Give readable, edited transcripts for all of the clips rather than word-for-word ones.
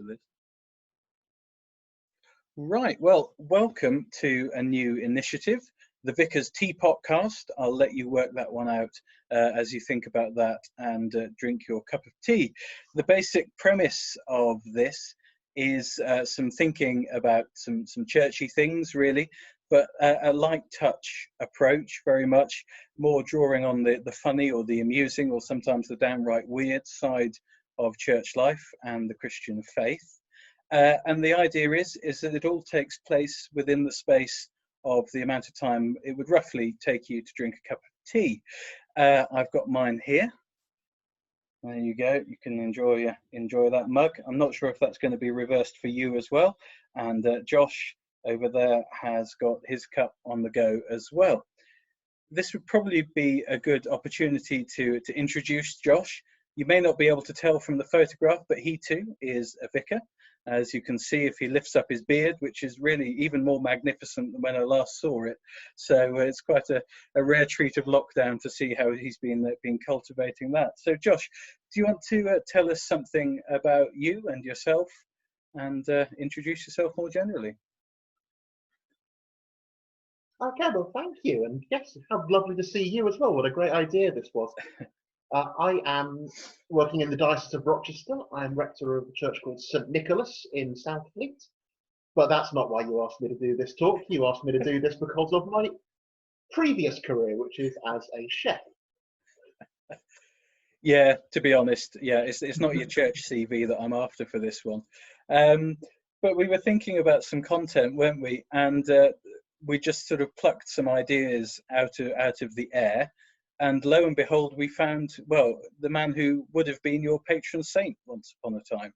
after this. Right, well, welcome to a new initiative, the Vicars Teapotcast. I'll let you work that one out as you think about that and drink your cup of tea. The basic premise of this is some thinking about some churchy things, really, but a light touch approach, very much more drawing on the funny or the amusing or sometimes the downright weird side of church life and the Christian faith. And the idea is that it all takes place within the space of the amount of time it would roughly take you to drink a cup of tea. I've got mine here. There you go. You can enjoy that mug. I'm not sure if that's going to be reversed for you as well. And Josh over there has got his cup on the go as well. This would probably be a good opportunity to introduce Josh. You may not be able to tell from the photograph, but he too is a vicar. As you can see, if he lifts up his beard, which is really even more magnificent than when I last saw it. So it's quite a rare treat of lockdown to see how he's been cultivating that. So Josh, do you want to tell us something about you and yourself and introduce yourself more generally? Okay, well, thank you. And yes, how lovely to see you as well. What a great idea this was. I am working in the Diocese of Rochester. I am rector of a church called St. Nicholas in Southfleet. But that's not why you asked me to do this talk. You asked me to do this because of my previous career, which is as a chef. Yeah, to be honest, yeah, it's not your church CV that I'm after for this one. But we were thinking about some content, weren't we? And we just sort of plucked some ideas out of the air. And lo and behold, we found, well, the man who would have been your patron saint once upon a time.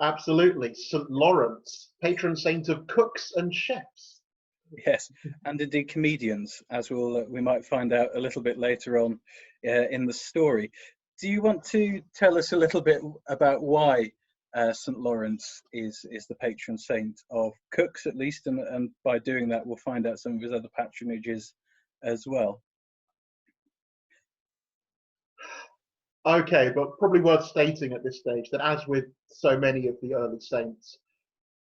Absolutely. St. Lawrence, patron saint of cooks and chefs. Yes, and indeed comedians, as we might find out a little bit later on in the story. Do you want to tell us a little bit about why St. Lawrence is the patron saint of cooks, at least, and by doing that we'll find out some of his other patronages as well? Okay, but probably worth stating at this stage that as with so many of the early saints,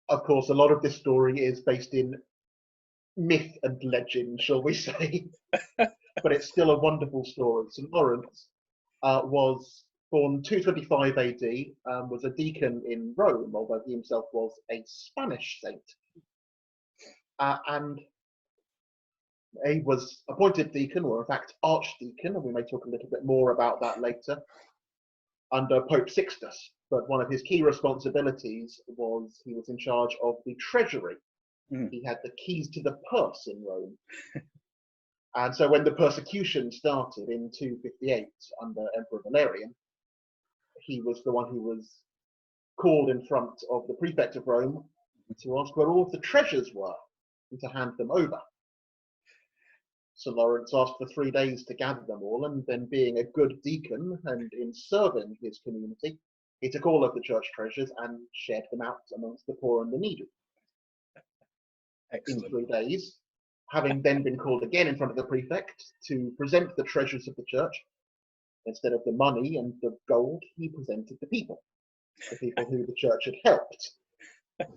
of course, a lot of this story is based in myth and legend, shall we say. But it's still a wonderful story. St. Lawrence was born 225 AD, was a deacon in Rome, although he himself was a Spanish saint. And he was appointed deacon, or in fact archdeacon, and we may talk a little bit more about that later, under Pope Sixtus. But one of his key responsibilities was he was in charge of the treasury. He had the keys to the purse in Rome. And so when the persecution started in 258 under Emperor Valerian, he was the one who was called in front of the prefect of Rome to ask where all of the treasures were and to hand them over. St. Lawrence asked for 3 days to gather them all, and then being a good deacon and in serving his community, he took all of the church treasures and shared them out amongst the poor and the needy. Excellent. In 3 days, having then been called again in front of the prefect to present the treasures of the church, instead of the money and the gold, he presented the people who the church had helped,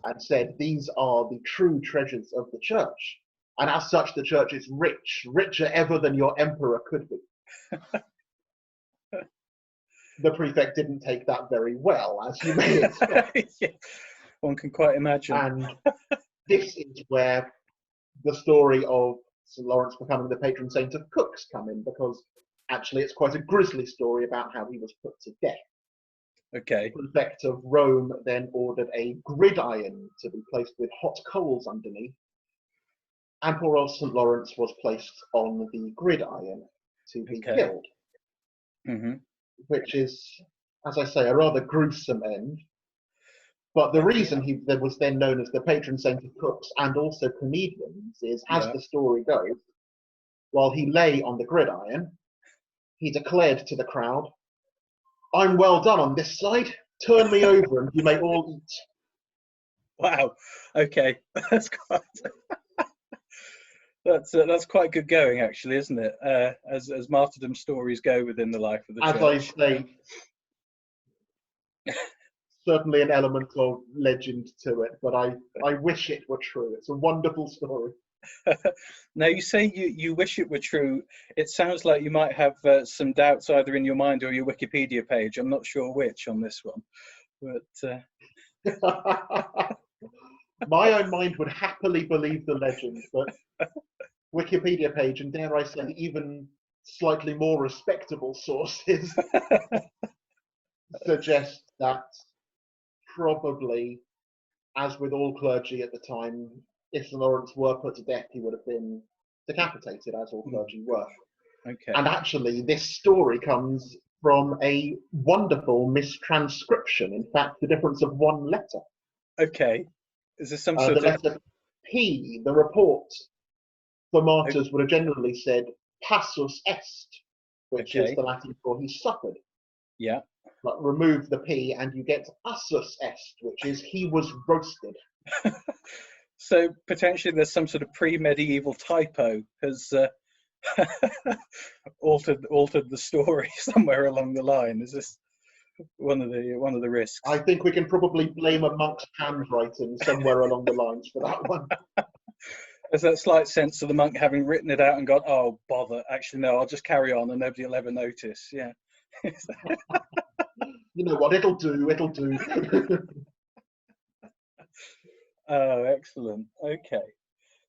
and said, these are the true treasures of the church. And as such, the church is rich, richer ever than your emperor could be. The prefect didn't take that very well, as you may expect. Yeah, one can quite imagine. And this is where the story of St. Lawrence becoming the patron saint of cooks come in, because actually it's quite a grisly story about how he was put to death. Okay. The prefect of Rome then ordered a gridiron to be placed with hot coals underneath, and poor old St. Lawrence was placed on the gridiron to be killed. Which is, as I say, a rather gruesome end. But the reason he was then known as the patron saint of cooks and also comedians is, as the story goes, while he lay on the gridiron, he declared to the crowd, "I'm well done on this side. Turn me over and you may all eat." Wow. Okay. That's quite that's quite good going, actually, isn't it? As martyrdom stories go within the life of the church. As I say, certainly an element of legend to it, but I wish it were true. It's a wonderful story. Now, you say you wish it were true. It sounds like you might have some doubts either in your mind or your Wikipedia page. I'm not sure which on this one, but My own mind would happily believe the legend, but Wikipedia page, and dare I say, even slightly more respectable sources suggest that probably, as with all clergy at the time, if St. Lawrence were put to death, he would have been decapitated, as all clergy were. okay. And actually, this story comes from a wonderful mistranscription. In fact, the difference of one letter. Okay. Is there some The sort of letter P, the report for martyrs would have generally said passus est, which is the Latin for he suffered. Yeah. But remove the P and you get ussus est, which is he was roasted. So potentially there's some sort of pre-medieval typo has altered the story somewhere along the line. Is this one of the risks? I think we can probably blame a monk's handwriting somewhere along the lines for that one. There's that slight sense of the monk having written it out and gone, oh bother, actually no, I'll just carry on and nobody will ever notice. Yeah. You know what, it'll do. Oh, excellent. Okay.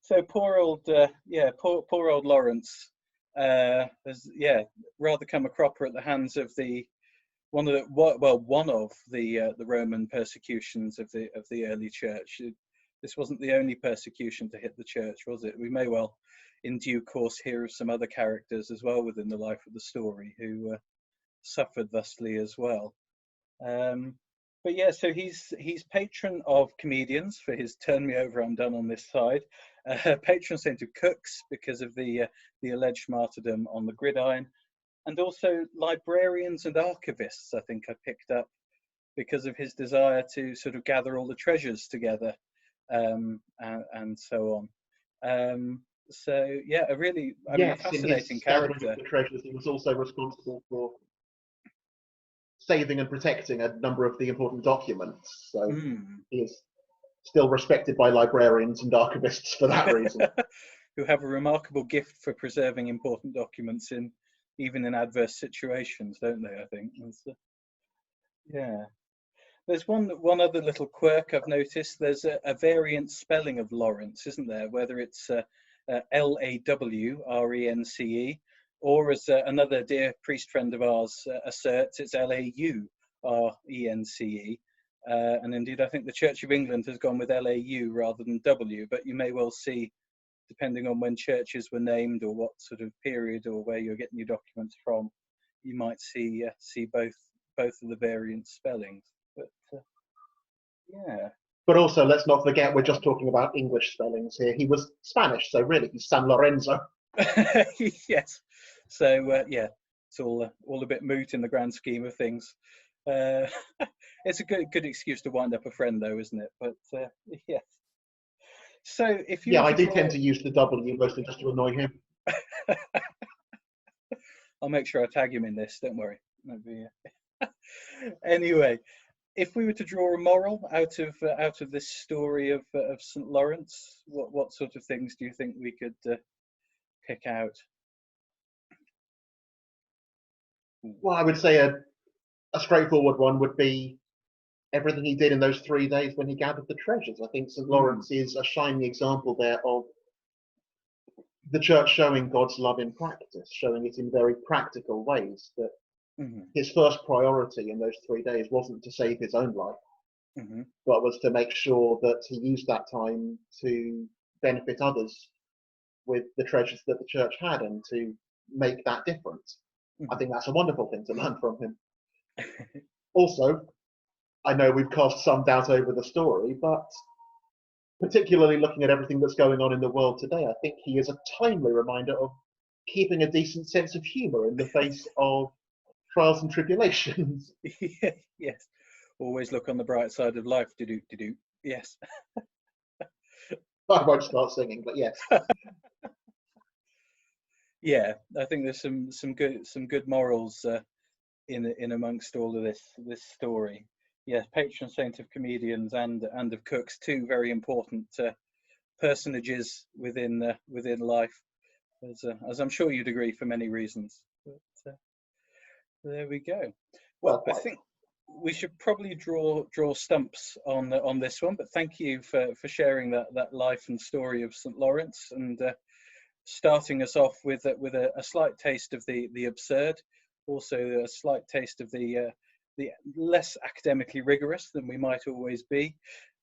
So poor old poor old Lawrence has rather come a cropper at the hands of one of the Roman persecutions of the early church. This wasn't the only persecution to hit the church, was it? We may well in due course hear of some other characters as well within the life of the story who suffered thusly as well. But yeah, so he's patron of comedians for his "Turn Me Over, I'm Done" on this side, patron saint of cooks because of the alleged martyrdom on the gridiron, and also librarians and archivists. I think I picked up because of his desire to sort of gather all the treasures together, and so on. So yeah, a really fascinating character. The treasures, he was also responsible for saving and protecting a number of the important documents. So he is still respected by librarians and archivists for that reason. Who have a remarkable gift for preserving important documents even in adverse situations, don't they? I think. Yeah. There's one other little quirk I've noticed. There's a variant spelling of Lawrence, isn't there? Whether it's Lawrence, or as another dear priest friend of ours asserts, it's Laurence. And indeed, I think the Church of England has gone with Lau rather than W, but you may well see, depending on when churches were named or what sort of period or where you're getting your documents from, you might see both of the variant spellings. But yeah. But also, let's not forget, we're just talking about English spellings here. He was Spanish, so really, he's San Lorenzo. Yes. So it's all a bit moot in the grand scheme of things. It's a good excuse to wind up a friend, though, isn't it? But yeah. So if you I do tend to use the W mostly just to annoy him. I'll make sure I tag him in this. Don't worry. Anyway, if we were to draw a moral out of this story of St. Lawrence, what sort of things do you think we could pick out? Well, I would say a straightforward one would be everything he did in those 3 days when he gathered the treasures. I think St. Lawrence is a shining example there of the church showing God's love in practice, showing it in very practical ways, that his first priority in those 3 days wasn't to save his own life, but was to make sure that he used that time to benefit others with the treasures that the church had and to make that difference. I think that's a wonderful thing to learn from him. Also, I know we've cast some doubt over the story, but particularly looking at everything that's going on in the world today, I think he is a timely reminder of keeping a decent sense of humour in the face of trials and tribulations. Yes, always look on the bright side of life. Yes. I won't start singing, but yes. Yeah, I think there's some good morals in amongst all of this story. yes, patron saint of comedians and of cooks, two very important personages within life, as I'm sure you'd agree for many reasons. But there we go. Well, Well, I think we should probably draw stumps on this one. But thank you for sharing that life and story of St. Lawrence, and starting us off with a slight taste of the absurd, also a slight taste of the less academically rigorous than we might always be,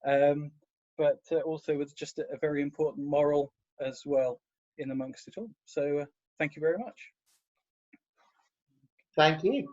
but also with just a very important moral as well in amongst it all. So thank you very much. thank you.